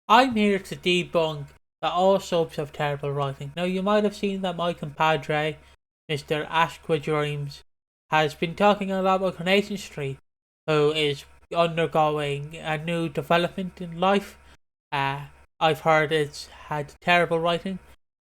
I'm here to debunk that all soaps have terrible writing. Now, you might have seen that my compadre, Mr. AquaDreams, has been talking a lot about Coronation Street, who is undergoing a new development in life. Uh, I've heard it's had terrible writing.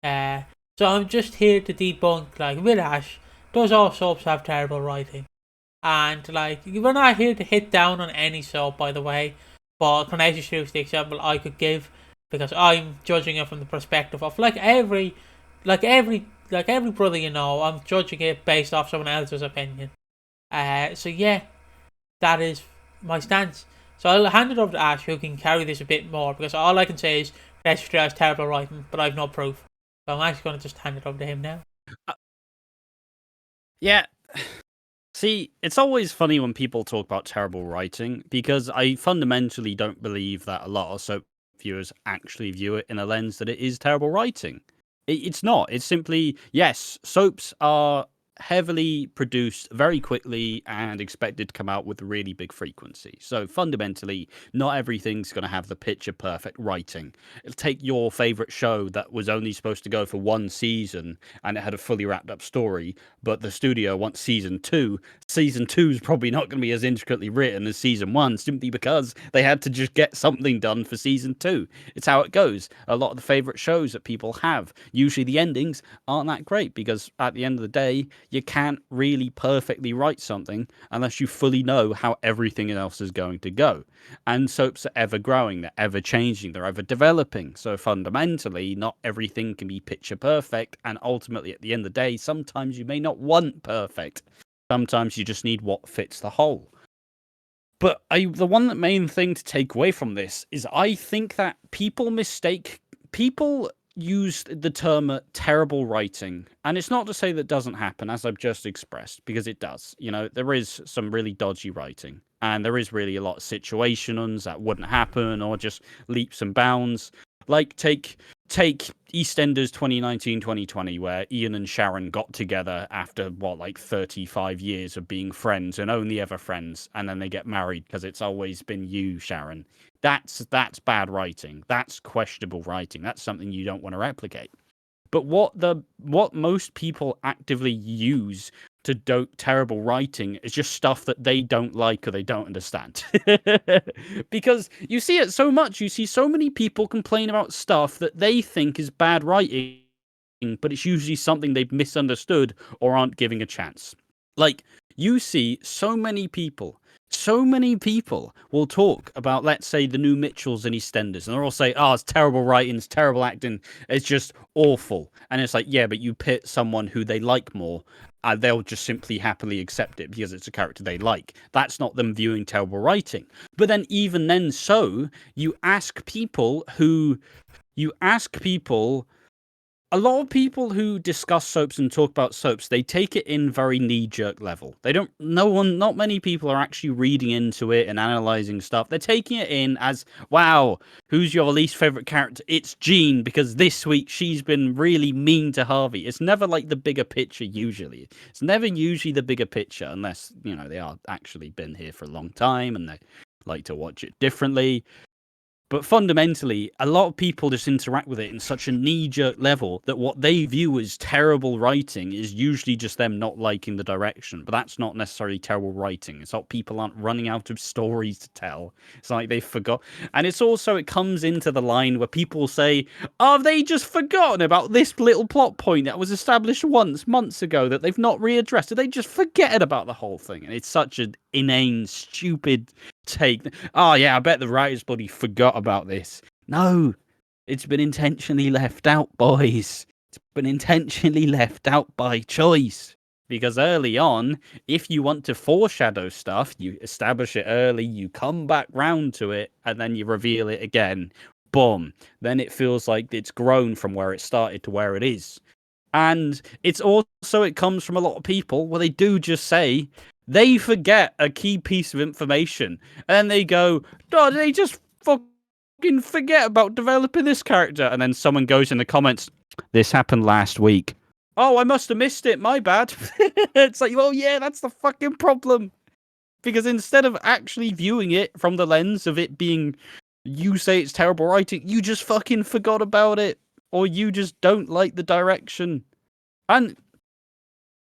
Uh, so I'm just here to debunk, like, with Ash, does all soaps have terrible writing? And, like, we're not here to hit down on any soap, by the way. But Coronation Street is the example I could give because I'm judging it from the perspective of like every brother you know. I'm judging it based off someone else's opinion. So yeah, that is my stance. So I'll hand it over to Ash, who can carry this a bit more because all I can say is Coronation Street has terrible writing, but I've no proof. So I'm actually going to just hand it over to him now. Yeah. See, it's always funny when people talk about terrible writing because I fundamentally don't believe that a lot of soap viewers actually view it in a lens that it is terrible writing. It's not. It's simply, yes, soaps are heavily produced very quickly and expected to come out with really big frequency. So fundamentally, not everything's going to have the picture perfect writing. It'll take your favorite show that was only supposed to go for one season and it had a fully wrapped up story, but the studio wants season two. Season two is probably not going to be as intricately written as season one simply because they had to just get something done for season two. It's how it goes. A lot of the favorite shows that people have, usually the endings aren't that great because at the end of the day, you can't really perfectly write something unless you fully know how everything else is going to go. And soaps are ever growing, they're ever changing, they're ever developing. So fundamentally, not everything can be picture perfect. And ultimately, at the end of the day, sometimes you may not want perfect. Sometimes you just need what fits the whole. But the one main thing to take away from this is I think that people use the term terrible writing, and it's not to say that doesn't happen, as I've just expressed, because it does. You know, there is some really dodgy writing, and there is really a lot of situations that wouldn't happen, or just leaps and bounds. Like take EastEnders 2019-2020, where Ian and Sharon got together after like 35 years of being friends and only ever friends, and then they get married because it's always been you, Sharon. That's bad writing. That's questionable writing. That's something you don't want to replicate. But what most people actively use to dope terrible writing is just stuff that they don't like or they don't understand. Because you see it so much. You see so many people complain about stuff that they think is bad writing, but it's usually something they've misunderstood or aren't giving a chance. Like, you see so many people will talk about, let's say, the new Mitchells and EastEnders, and they'll all say, oh, it's terrible writing, it's terrible acting, it's just awful. And it's like, yeah, but you pit someone who they like more, and they'll just simply happily accept it because it's a character they like. That's not them viewing terrible writing. But then even then, so you ask people a lot of people who discuss soaps and talk about soaps, they take it in very knee-jerk level. Not many people are actually reading into it and analyzing stuff. They're taking it in as, wow, who's your least favorite character? It's Jean, because this week she's been really mean to Harvey. It's never like the bigger picture usually. It's never usually the bigger picture unless, they are actually been here for a long time and they like to watch it differently. But fundamentally, a lot of people just interact with it in such a knee-jerk level that what they view as terrible writing is usually just them not liking the direction. But that's not necessarily terrible writing. It's not people aren't running out of stories to tell. It's like they forgot. And it's also, it comes into the line where people say, oh, have they just forgotten about this little plot point that was established months ago, that they've not readdressed? Did they just forget about the whole thing? And it's such an inane, stupid take. Oh yeah, I bet the writers bloody forgot about this. No, it's been intentionally left out, boys. It's been intentionally left out by choice. Because early on, if you want to foreshadow stuff, you establish it early, you come back round to it, and then you reveal it again. Boom. Then it feels like it's grown from where it started to where it is. And it's also, it comes from a lot of people where they do just say, they forget a key piece of information, and then they go, oh, they just fucking forget about developing this character. And then someone goes in the comments, this happened last week. Oh, I must have missed it, my bad. It's like, well, yeah, that's the fucking problem. Because instead of actually viewing it from the lens of it being You say it's terrible writing, you just fucking forgot about it, or you just don't like the direction. And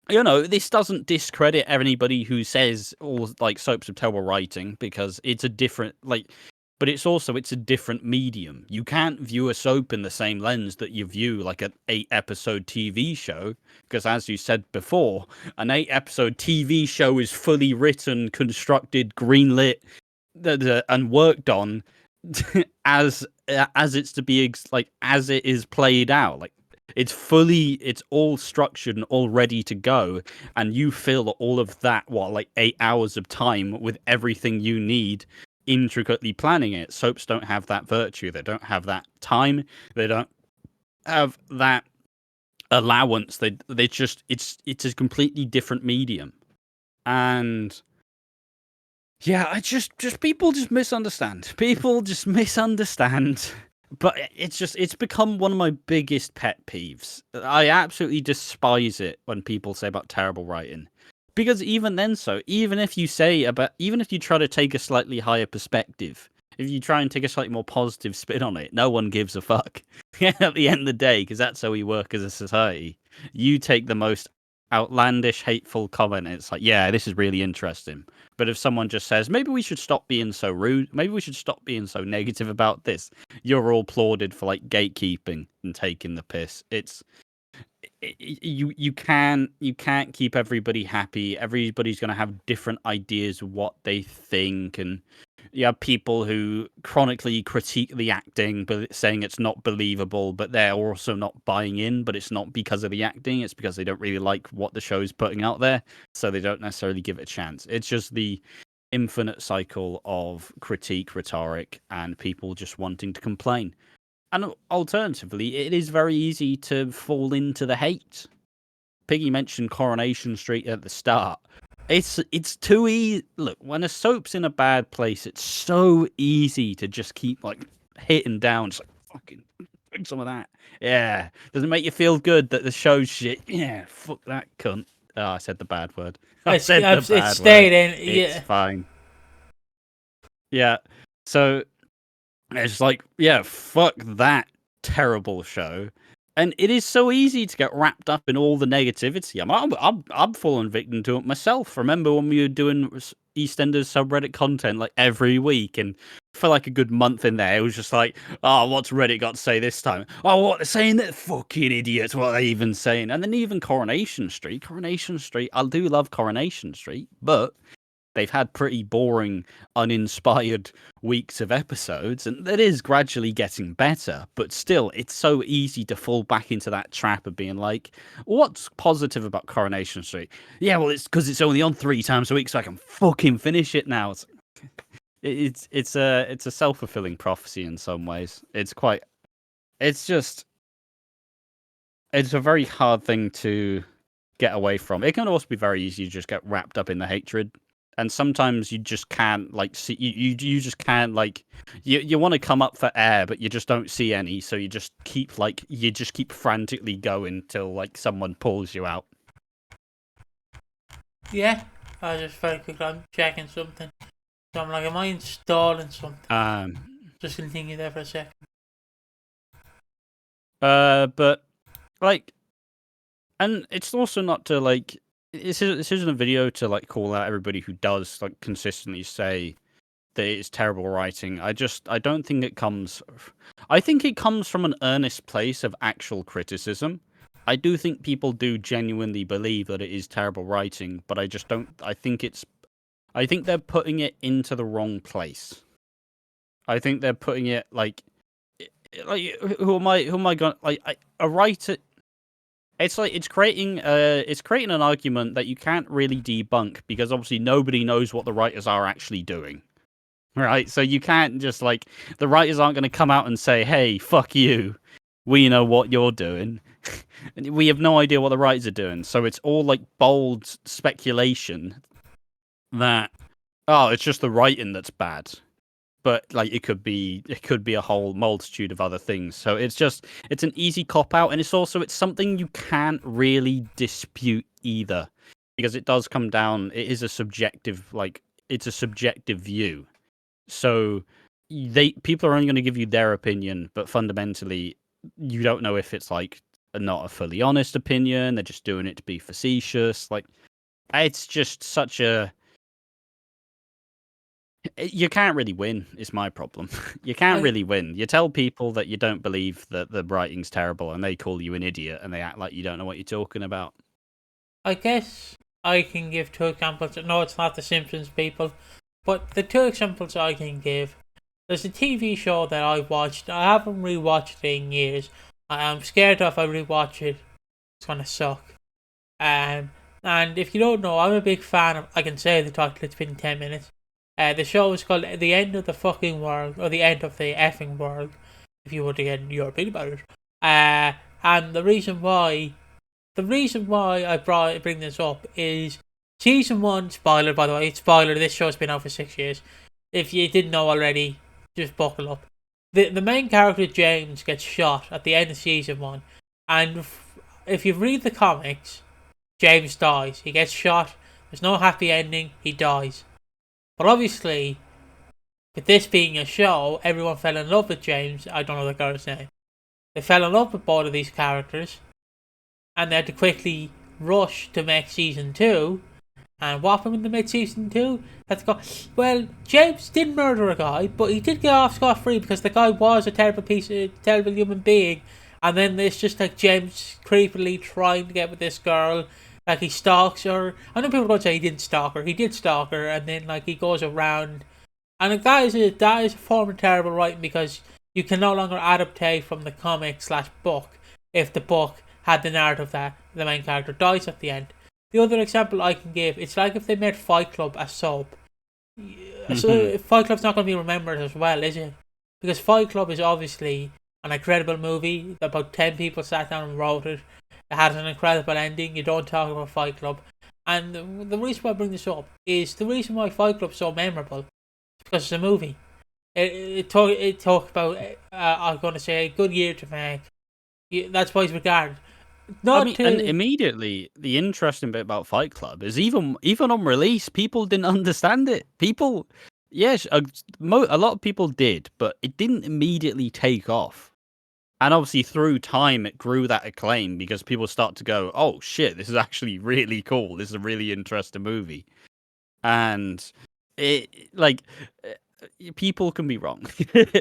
this doesn't discredit anybody who says all like soaps of terrible writing, because it's a different but it's a different medium. You can't view a soap in the same lens that you view like an 8-episode TV show, because as you said before, an 8-episode TV show is fully written, constructed, greenlit, and worked on as it's to be as it is played out. Like, it's all structured and all ready to go, and you fill all of that 8 hours of time with everything you need, intricately planning it. Soaps don't have that virtue. They don't have that time. They don't have that allowance. They just it's a completely different medium. And yeah, I just people just misunderstand. People just misunderstand. But it's become one of my biggest pet peeves. I absolutely despise it when people say about terrible writing. Because even if you try to take a slightly higher perspective, if you try and take a slightly more positive spin on it, no one gives a fuck. At the end of the day, because that's how we work as a society. You take the most outlandish, hateful comment, and it's like, yeah, this is really interesting. But if someone just says, maybe we should stop being so rude, maybe we should stop being so negative about this, you're all applauded for gatekeeping and taking the piss. You can't keep everybody happy. Everybody's going to have different ideas of what they think, and you have people who chronically critique the acting, but saying it's not believable, but they're also not buying in. But it's not because of the acting; it's because they don't really like what the show's putting out there, so they don't necessarily give it a chance. It's just the infinite cycle of critique, rhetoric, and people just wanting to complain. And alternatively, it is very easy to fall into the hate. Piggy mentioned Coronation Street at the start. It's too easy. Look, when a soap's in a bad place, it's so easy to just keep hitting down. It's like, fucking drink some of that. Yeah. Does it make you feel good that the show's shit? Yeah, fuck that cunt. Oh, I said the bad word. It's stayed in. Yeah. It's fine. Yeah. So it's like, yeah, fuck that terrible show. And it is so easy to get wrapped up in all the negativity. I'm fallen victim to it myself. Remember when we were doing EastEnders subreddit content every week, and for a good month in there, it was just like, oh, what's Reddit got to say this time? Oh, what they're saying? That fucking idiots. What are they even saying? And then even Coronation Street, I do love Coronation Street, but they've had pretty boring, uninspired weeks of episodes, and it is gradually getting better, but still, it's so easy to fall back into that trap of being like, what's positive about Coronation Street? Yeah, well, it's because it's only on 3 times a week, so I can fucking finish it now. It's a self-fulfilling prophecy in some ways. It's a very hard thing to get away from. It can also be very easy to just get wrapped up in the hatred. And sometimes you just can't see, you just can't you want to come up for air, but you just don't see any, so you just keep frantically going till someone pulls you out. Yeah, I just very quickly, I'm checking something, so I'm like, am I installing something? Just continue there for a second. But and it's also not to this isn't a video to call out everybody who does consistently say that it's terrible writing. I don't think it comes. I think it comes from an earnest place of actual criticism. I do think people do genuinely believe that it is terrible writing, but I just don't. I think they're putting it into the wrong place. I think they're putting it who am I going a writer? It's creating an argument that you can't really debunk, because obviously nobody knows what the writers are actually doing, right? So you can't just the writers aren't going to come out and say, "Hey, fuck you, we know what you're doing." We have no idea what the writers are doing, so it's all bold speculation that it's just the writing that's bad. But it could be a whole multitude of other things. So it's an easy cop out, and it's something you can't really dispute either, because it does come down. It is a subjective it's a subjective view. So people are only going to give you their opinion, but fundamentally, you don't know if it's like not a fully honest opinion. They're just doing it to be facetious. Like, it's just such a. You can't really win, is my problem. You can't I really win. You tell people that you don't believe that the writing's terrible, and they call you an idiot, and they act like you don't know what you're talking about. I guess I can give two examples. No, it's not The Simpsons, people, but the two examples I can give. There's a TV show that I watched. I haven't rewatched it in years. I'm scared if I rewatch it, it's gonna suck. And if you don't know, I'm a big fan of. I can say the title. It's been 10 minutes. The show is called "The End of the Fucking World" or "The End of the Effing World," if you want to get your opinion about it. And the reason why I bring this up is season one. Spoiler, by the way. Spoiler. This show's been out for 6 years. If you didn't know already, just buckle up. The main character James gets shot at the end of season one, and if you read the comics, James dies. He gets shot. There's no happy ending. He dies. But obviously, with this being a show, everyone fell in love with James. I don't know the girl's name. They fell in love with both of these characters, and they had to quickly rush to make season two. And what happened when they made season two? Let's go. Well, James did murder a guy, but he did get off scot free because the guy was a terrible human being. And then it's just like James creepily trying to get with this girl. Like, he stalks her. I know people don't say he didn't stalk her. He did stalk her, and then like he goes around. And that is a form of terrible writing because you can no longer adaptate from the comic/book if the book had the narrative that the main character dies at the end. The other example I can give, it's like if they made Fight Club a soap. So Fight Club's not going to be remembered as well, is it? Because Fight Club is obviously an incredible movie. About 10 people sat down and wrote it. It has an incredible ending. You don't talk about Fight Club. And the reason why I bring this up is the reason why Fight Club's so memorable is because it's a movie. It talked about, I'm going to say, a good year to make. That's why it's regarded. And immediately, the interesting bit about Fight Club is even on release, people didn't understand it. People, yes, a lot of people did, but it didn't immediately take off. And obviously, through time, it grew that acclaim because people start to go, "Oh shit, this is actually really cool. This is a really interesting movie." And people can be wrong.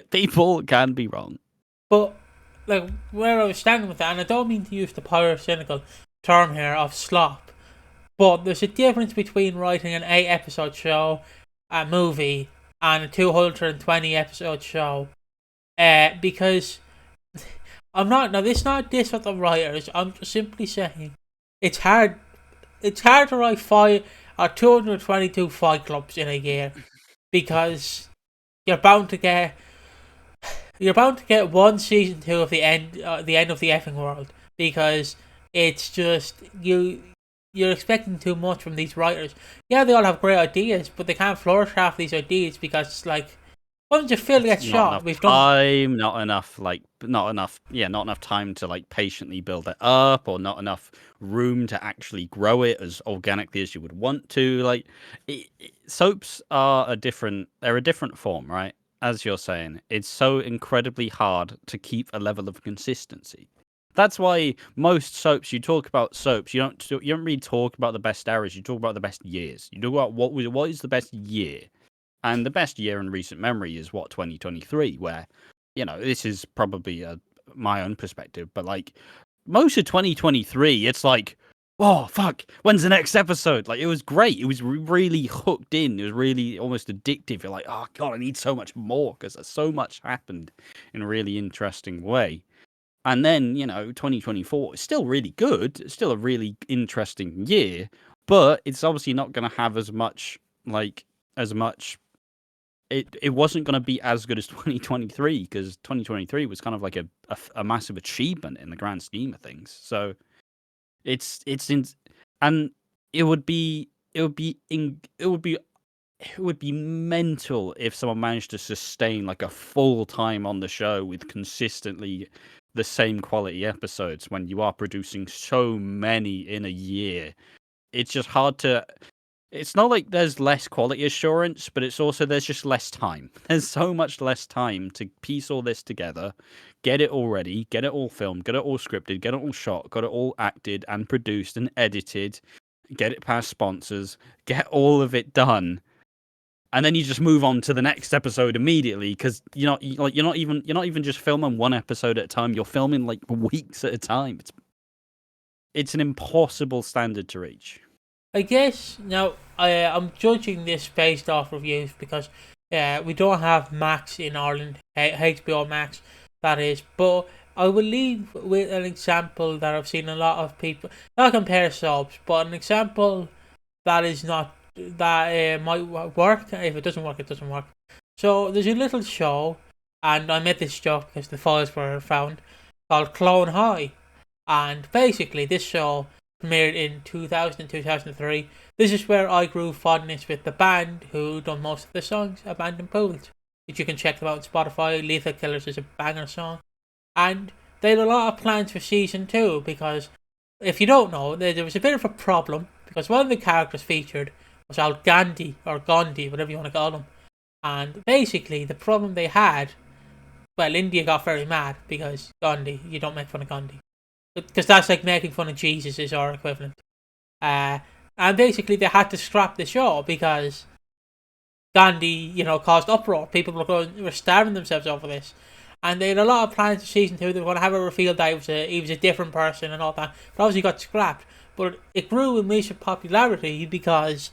People can be wrong. But like where I was standing with that, and I don't mean to use the pyrocynical term here of slop, but there's a difference between writing an 8-episode show, a movie, and a 220 episode show. Because this is not diss at the writers. I'm just simply saying it's hard. It's hard to write 222 Fight Clubs in a year because you're bound to get one season two of the end of the effing world because it's just you're expecting too much from these writers. Yeah, they all have great ideas, but they can't flourish half these ideas because it's like, why don't you Phil get shot? We've done not enough time to like patiently build it up, or not enough room to actually grow it as organically as you would want to. Like, soaps are a different form, right? As you're saying, it's so incredibly hard to keep a level of consistency. That's why most soaps, you talk about soaps, you don't really talk about the best eras. You talk about the best years. You talk about what is the best year. And the best year in recent memory is 2023, where, this is probably my own perspective, but like most of 2023, it's like, oh, fuck, when's the next episode? Like, it was great. It was really hooked in. It was really almost addictive. You're like, oh, God, I need so much more because so much happened in a really interesting way. And then, 2024 is still really good. It's still a really interesting year, but it's obviously not going to have as much. It wasn't going to be as good as 2023 because 2023 was kind of like a massive achievement in the grand scheme of things. So and it would be mental if someone managed to sustain like a full time on the show with consistently the same quality episodes when you are producing so many in a year. It's just hard to. it's not like there's less quality assurance, but it's also there's just less time. There's so much less time to piece all this together, get it all ready, get it all filmed, get it all scripted, get it all shot, got it all acted and produced and edited, get it past sponsors, get all of it done, and then you just move on to the next episode immediately because you're not even just filming one episode at a time. You're filming like weeks at a time. It's an impossible standard to reach. I guess now I'm judging this based off reviews because we don't have Max in Ireland, HBO Max, that is. But I will leave with an example that I've seen a lot of people not compare soaps, but an example that is not that might work. If it doesn't work, it doesn't work. So there's a little show, and I made this joke because the files were found, called Clone High, and basically this show premiered in 2000 and 2003. This is where I grew fondness with the band who done most of the songs, Abandoned Pools, which you can check them out on Spotify. Lethal Killers is a banger song. And they had a lot of plans for season 2 because, if you don't know, there was a bit of a problem because one of the characters featured was Al Gandhi, or Gandhi, whatever you want to call him. And basically the problem they had, well, India got very mad because Gandhi, you don't make fun of Gandhi. Because that's like making fun of Jesus is our equivalent. And basically they had to scrap the show because Gandhi, caused uproar. People were starving themselves over this. And they had a lot of plans for season 2. They were going to have a reveal that he was a different person and all that. But obviously got scrapped. But it grew in recent popularity because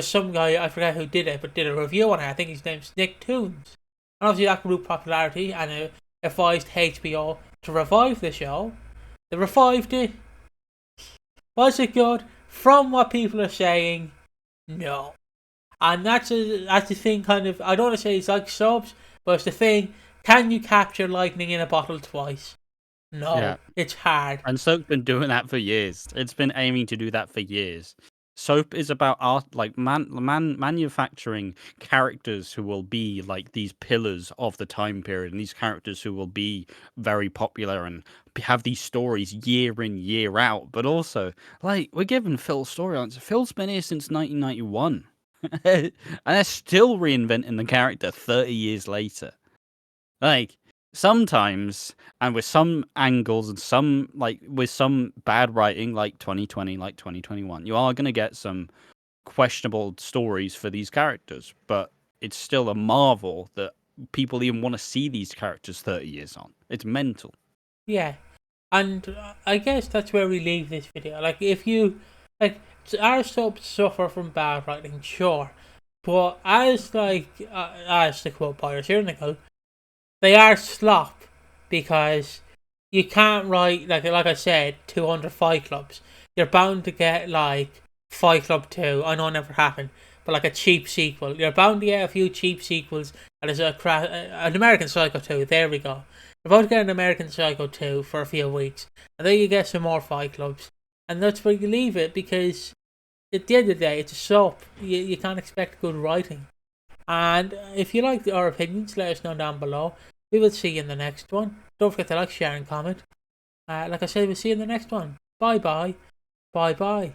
some guy, I forget who did it, but did a review on it. I think his name's Nick Toons. And obviously that grew popularity and it advised HBO to revive the show. They revived it. Was it good? From what people are saying, no. And that's the thing, kind of. I don't want to say it's like soaps, but it's the thing. Can you capture lightning in a bottle twice? No, yeah. It's hard. And soap's been doing that for years. It's been aiming to do that for years. Soap is about art, like manufacturing characters who will be like these pillars of the time period, and these characters who will be very popular and have these stories year in, year out. But also, like, we're giving Phil storylines. Phil's been here since 1991, and they're still reinventing the character 30 years later. Like, sometimes, and with some angles and with some bad writing, like 2020, like 2021, you are going to get some questionable stories for these characters, but it's still a marvel that people even want to see these characters 30 years on. It's mental. Yeah, and I guess that's where we leave this video. Like, if you, like, our soaps suffer from bad writing, sure, but as the quote Pirates here in the go, they are slop because you can't write, like I said, 200 Fight Clubs. You're bound to get, like, Fight Club 2. I know it never happened, but like a cheap sequel. You're bound to get a few cheap sequels, and there's an American Psycho 2. There we go. You're about to get an American Psycho 2 for a few weeks, and then you get some more Fight Clubs. And that's where you leave it, because at the end of the day, it's a soap. You can't expect good writing. And if you like our opinions, let us know down below. We will see you in the next one. Don't forget to like, share, and comment. Like I said, we'll see you in the next one. Bye bye. Bye bye.